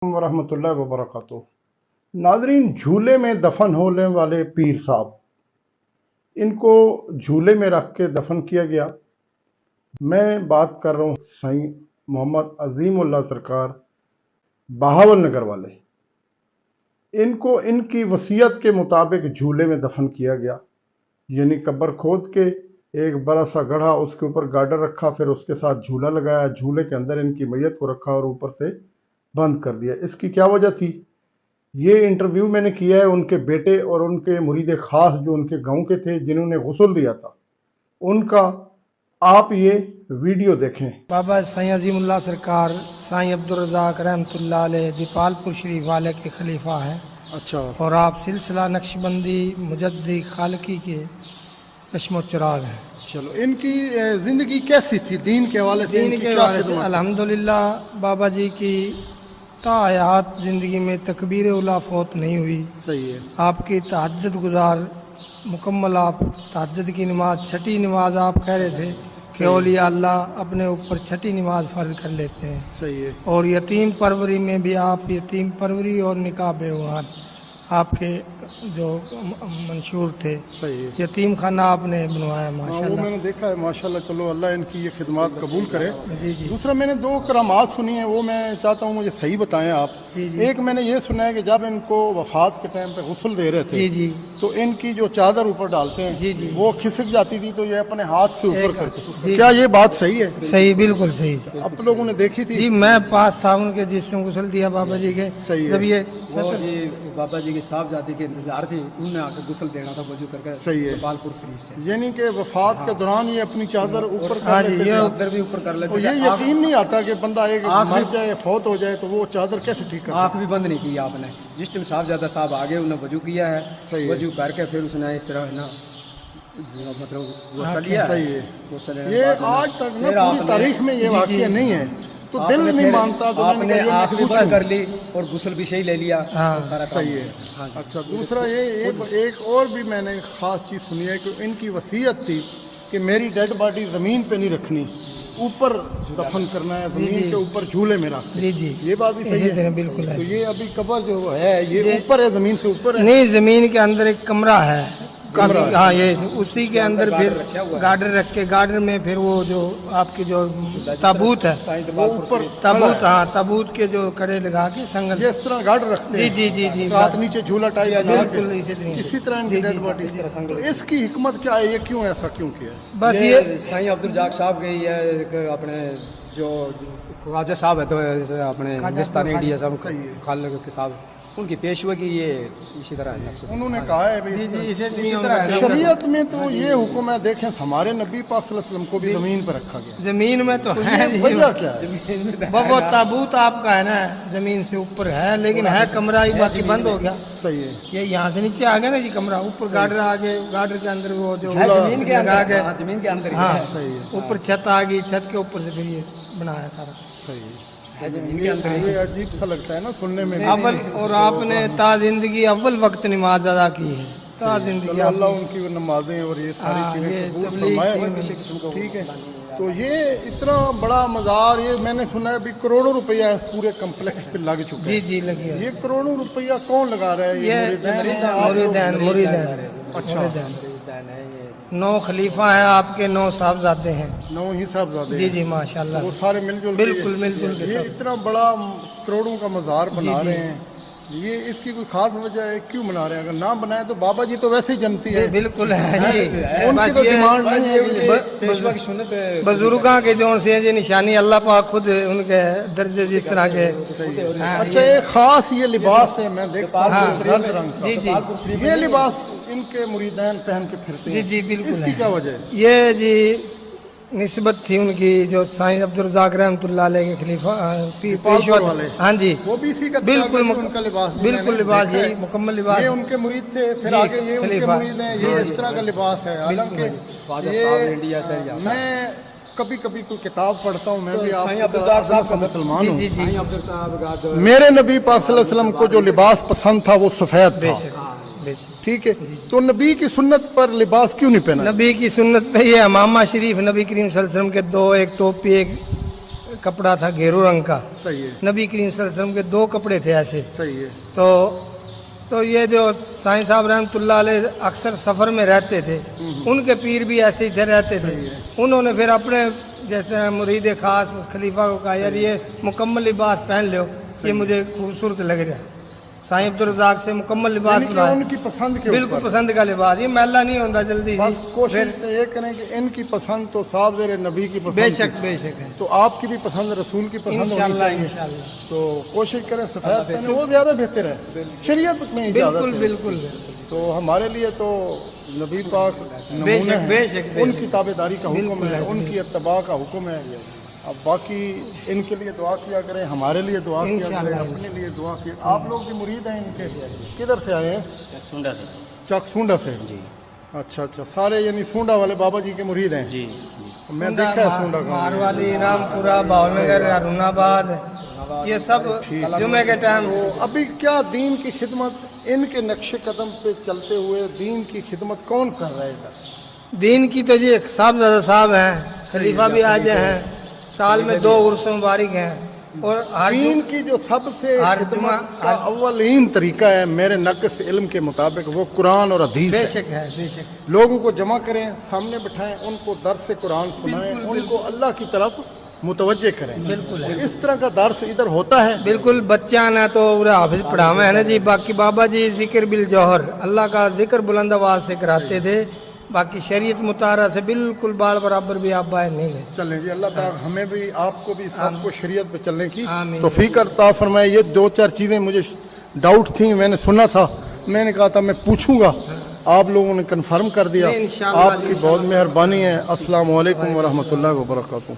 वरहमतुल्लाहि वबरकातुह। नाजरीन, झूले में दफन होने वाले पीर साहब, इनको झूले में रख के दफन किया गया। मैं बात कर रहा हूँ साईं मोहम्मद अजीमुल्लाह सरकार बहावल नगर वाले। इनको इनकी वसीयत के मुताबिक झूले में दफन किया गया, यानी कब्र खोद के एक बड़ा सा गढ़ा, उसके ऊपर गार्डर रखा, फिर उसके साथ झूला लगाया, झूले के अंदर इनकी मैयत को रखा और ऊपर से बंद कर दिया। इसकी क्या वजह थी? ये इंटरव्यू मैंने किया है उनके बेटे और उनके मुरीद खास जो उनके गांव के थे, जिन्होंने गुस्ल दिया था, उनका आप ये वीडियो देखें। बाबा साईं अजीमुल्लाह सरकार साईं अब्दुल रज़ाक रहमतुल्लाह अलैह दीपालपुर शरीफ वाले के खलीफा हैं। अच्छा। और आप सिलसिला नक्शबंदी मुजद्दी खालकी के चश्मो चिराग हैं। चलो, इनकी ज़िंदगी कैसी थी दीन के हवाले से? दीन के हवाले से अल्हम्दुलिल्लाह बाबा जी की तायात ज़िंदगी में तकबीर उला फौत नहीं हुई। सही है। आपकी तहज्जुद गुजार मुकम्मल, आप तहज्जुद की नमाज, छठी नमाज आप कह रहे थे कि औलिया अल्लाह अपने ऊपर छठी नमाज फ़र्ज कर लेते हैं। सही है। और यतीम परवरी में भी आप यतीम परवरी और निकाह बेवान आपके जो मंशूर थे। सही है। यतीम खाना आपने बनवाया माशाल्लाह। वो मैंने देखा है माशाल्लाह। चलो, अल्लाह इनकी ये खिदमत कबूल करे। जी जी। दूसरा, मैंने दो करामात सुनी है, वो मैं चाहता हूँ मुझे सही बताएं आप। जी जी। एक मैंने ये सुना है कि जब इनको वफात के टाइम पे गुस्ल दे रहे थे, जी जी, तो इनकी जो चादर ऊपर डालते हैं, जी जी, वो खिसक जाती थी, तो ये अपने हाथ से ऊपर करते। जी। क्या ये बात सही है? सही, बिल्कुल सही। आप लोगों ने देखी थी? जी, मैं पास था उनके जिसने गुस्ल दिया बाबा जी के। सही है। जब ये वो जी बाबा जी की साहबजादी के इंतजार थी, उन्होंने आकर गुस्ल देना था वजू करके। सही है। गोपालपुर शरीफ से, यानी कि वफात के दौरान ये अपनी चादर ऊपर हाँ कर जी, लेते थे। चादर भी ऊपर कर लेते और ये थे। यकीन नहीं आता कि बंदा एक मर जाए, फौत हो जाए, तो वो चादर कैसे ठीक कर? आँख भी बंद नहीं की आपने। जिस टाइम साहबजादा साहब आगे उन्होंने वजू किया है, सही है। वजू करके फिर उसने इस तरह है ना मतलब गुस्ल लिया। सही है। गुस्ल लेने ये के बाद आज तक ना फिर पूरी आपने- तारीख में ये वाक़या नहीं है, तो दिल आपने नहीं फिर- मानता, तो मैंने आपने कहा ये मैं आँख भी बंद पूछूं। कर ली और गुस्ल भी सही ले लिया। हाँ, सारा काम सही है। हाँ जी। अच्छा, दूसरा ये एक और भी मैंने ख़ास चीज़ सुनी है कि इनकी वसीयत थी कि मेरी डेड बॉडी ज़मीन पे नहीं रखनी, ऊपर दफन करना है, ज़मीन के ऊपर झूले में रख। जी जी, ये बात भी सही इसी है। तरह बिल्कुल है। तो ये अभी कब्र जो है ये ऊपर है, ज़मीन से ऊपर है? नहीं, जमीन के अंदर एक कमरा है। कमरा है। हाँ, ये उसी के अंदर फिर गार्डर रख के, गार्डर में फिर वो जो आपकी जो ताबूत है, वो ऊपर ताबूत, हाँ ताबूत के जो कड़े लगा के संगल। जिस तरह गार्ड रखते जी हैं, जी जी जी, साथ नीचे झूला टाइप बना के, बिल्कुल इसी तरह। इसी तरह इनकी डेड बॉडी। तो इसकी हिकमत क्या है? ये क्यों ऐसा क्यों किया है? बस ये ये साईं अब्दुल रज़ाक साहब गई है एक अपने जो ख्वाजा साहब है, तो अपने हिंदुस्तान इंडिया साहब खाल के साहब, उनकी पेशवे की ये इसी तरह है नक्श। उन्होंने कहा है जी भाई जी, इसी इसी तरह तरह है। शरीयत में तो ये हुक्म है, देखें हमारे नबी पाक सल्लल्लाहु अलैहि वसल्लम को भी ज़मीन पर रखा गया। जमीन में तो है ये जी। वजह क्या है? वो ताबूत आपका है ना, जमीन से ऊपर है, लेकिन है कमरा ही बाकी बंद हो गया। सही है। ये यहाँ से नीचे आ गया ना जी कमरा, ऊपर गार्डर आ गए, गार्डर के अंदर वो जो जमीन के लगा अंदर, के, हाँ, जमीन के अंदर ही हाँ है। सही है। ऊपर छत आ गई, छत के ऊपर से फिर ये बनाया सारा। सही है। जमीन के अंदर ही। ये अजीब सा लगता है ना सुनने में। अव्वल, और आपने ता जिंदगी अव्वल वक्त नमाज अदा की है, ता जिंदगी चलो, अल्लाह उनकी वो नमाजें और ये सारी हाँ, चीज़ें ये कबूल तबलीग फरमाए। ठीक है। तो ये इतना बड़ा मज़ार, ये मैंने सुना है भी करोड़ों रुपया इस पूरे कम्प्लेक्स पे लग चुका है। जी जी लगी है। ये करोड़ों रुपया कौन लगा रहा है? ये मुरीदैन, मुरीदैन। अच्छा। 9 खलीफा हैं आपके, 9 साहबजादे हैं। 9 ही साहबजादे जी हैं। जी माशाल्लाह, वो सारे मिलजुल के बिल्कुल मिलजुल के ये सब। इतना बड़ा करोड़ों का मज़ार बना जी। रहे हैं। ये इसकी कोई खास वजह है? क्यों बना रहे हैं? अगर ना बनाए तो बाबा जी तो वैसे ही जनती है। बिल्कुल है जी। उनकी बस तो ये डिमांड नहीं है कि पेशवा की सुन्नत बुजुर्गों के जो से जी निशानी, अल्लाह पाक खुद उनके दर्जे जिस तरह के। हाँ, अच्छा, एक खास ये लिबास है, मैं देखता हूँ हाँ, रंग रंग का। जी जी ये लिबास इनके मुरीदान पहन के फिरते जी हैं। जी बिल्कुल इसकी है। क्या वजह है? ये जी निस्बत थी उनकी जो साईं अब्दुल रज़ाक रहमतुल्लाह अलैह के खलीफा पेशवा वाले। हाँ जी, वो भी इसी का बिल्कुल उनका लिबास भी बिल्कुल मैंने लिबास देखा है। यही मुकम्मल लिबास। ये उनके मुरीद थे, फिर जी, आगे ये उनके खलीफा। मुरीद हैं। ये इस तरह का लिबास है। हालांकि ख्वाजा ये साहब इंडिया से या मैं कभी कभी कोई किताब पढ़ता हूँ, मैं भी आप साईं अब्दुल रज़ाक साहब का मुसलमान जी हूँ। जी जी, साईं अब्दुल साहब का जो मेरे नबी पाक सल्लल्लाहु अलैहि वसल्लम को जो लिबास पसंद था वो सफ़ेद था। बेशक बेशक। ठीक है। तो नबी की सुन्नत पर लिबास क्यों नहीं पहना? नबी की सुन्नत पे ये हमामा शरीफ, नबी करीम सल्लल्लाहु अलैहि वसल्लम के 2, एक टोपी, एक कपड़ा था घेरू रंग का। सही है, नबी करीम सल्लल्लाहु अलैहि वसल्लम के 2 कपड़े थे ऐसे। सही है। तो ये जो साईं साहब रहमतुल्लाह अलैह अक्सर सफ़र में रहते थे, उनके पीर भी ऐसे ही थे, रहते थे। उन्होंने फिर अपने जैसे मुरीद खास खलीफा को कहा यार ये मुकम्मल लिबास पहन लो, ये मुझे खूबसूरत लग रहा है। साईं अब्दुल रज़ाक से मुकम्मल लिबास यानी कि बनवाया, उनकी पसंद के बिल्कुल ऊपर। पसंद का लिबास, ये मैला नहीं होता जल्दी बस से। कोशिश ये करें कि इनकी पसंद तो साहब ज़ेरे नबी की पसंद बेशक थी। बेशक है, तो आपकी भी पसंद रसूल की पसंद होनी इंशाल्लाह चाहिए। इंशाल्लाह, तो कोशिश करें सफ़ेद पहने, वो ज़्यादा बेहतर है, शरीयत में इजाज़त बिल्कुल है। बिल्कुल तो हमारे लिए तो नबी पाक नमूने बेशक, हैं, बेशक, बेशक। उनकी ताबेदारी का हुक्म बिल्कुल है, है, उनकी इत्तबा का हुक्म है। अब बाकी इनके लिए दुआ किया करें, हमारे लिए दुआ किया करें, इंशाल्लाह। अपने लिए दुआ किया। आप लोग भी मुरीद हैं इनके? किधर से आए हैं? चकसूंडा से जी। अच्छा अच्छा, सारे यानी सूंडा वाले बाबा जी के मुरीद हैं जी। मैं देखा है सूंडा का। मारवाली, रामपुरा, भावनगर, अरुणाबाद, ये सब जुमे के टाइम। तो अभी क्या दीन की खिदमत, इनके नक्शे कदम पे चलते हुए दीन की खिदमत कौन कर रहा है इधर? दीन की तो जी साहबजादा साहब हैं, खलीफा भी आज हैं, साल में 2 उर्स मुबारक हैं। और हर दीन की जो सबसे हर खिदमत जुमा का अव्वलीन तरीका है मेरे नक्स इल्म के मुताबिक, वो कुरान और हदीस है। बेशक है, बेशक लोगों को जमा करें, सामने बिठाएं, उनको दर्स से कुरान सुनाएं, उनको अल्लाह की तरफ मुतवज्जे करें। बिल्कुल है, इस तरह का दर्स इधर होता है। बिल्कुल। बच्चा ना तो पूरा हाफिज पढ़ावे है ना जी। बाकी बाबा जी जिक्र बिल जौहर, अल्लाह का जिक्र बुलंद आवाज से कराते थे। बाकी शरीयत मुतारा से बिल्कुल बाल बराबर भी आप बाहर नहीं गए। चलें जी, अल्लाह ताला हमें भी आपको भी सबको शरीयत पे चलने की आमीन। तौफीक अता फरमाए। ये 2-4 चीज़ें मुझे डाउट थी, मैंने सुना था, मैंने कहा था मैं पूछूंगा, आप लोगों ने कंफर्म कर दिया। नहीं, इंशाअल्लाह आपकी बहुत मेहरबानी है। अस्सलाम वालेकुम व रहमतुल्लाहि व बरकातहू।